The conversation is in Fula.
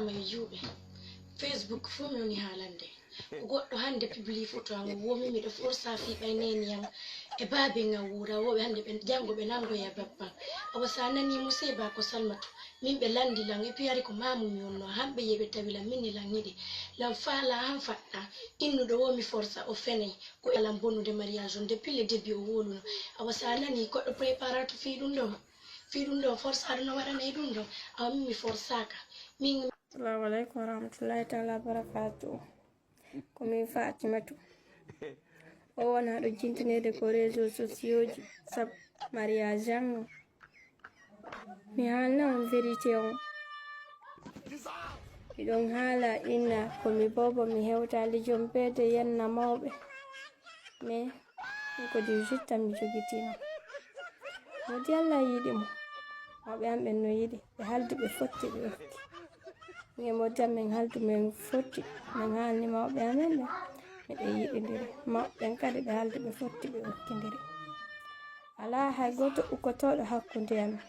ma yuɓe Facebook fu mi woni haalande goɗɗo hande publie photo an womi miɗo forsa fiɓay neni yan e baabe ngam wura woɓe hande ɓe jango ɓe nangoya babban awa sa nani musey ba ko salmatu min ɓe landi lan e piyari ko mamumi wonno hamɓe yeɓe tawi lan minni lan yiɗi lan faala han faɗɗa innuɗo womi forsa o fenay ko alan bonnude mariage on depuis le début o woluno awa sa nani goɗɗo préparatu fiɗum ɗo forsaɗo no waɗanay ɗum ɗon awa min mi forsaka min. Assalamu alaikum warahmatullahi ta'ala barakatuh. Komin Fatimatu o wona ɗo jintinede ko réseau sociaux ji sab mariage an mi haalna on vérité on miɗon haala inna komi bobo mi hewta lijom beede yenna mawɓe mais ko 18 tan mi jogitino modi Allah yiɗi mo mawɓe am ɓen no yiɗi ɓe haldi ɓe fotti ɓe okki min modi am min haldu min fotti min haalni mawɓe amen ɓe miɗe yiɗidiri mawɓen kadi ɓe haldi ɓe fotti ɓe okkidiri ala hay goto ukkotoɗo hakkunde amen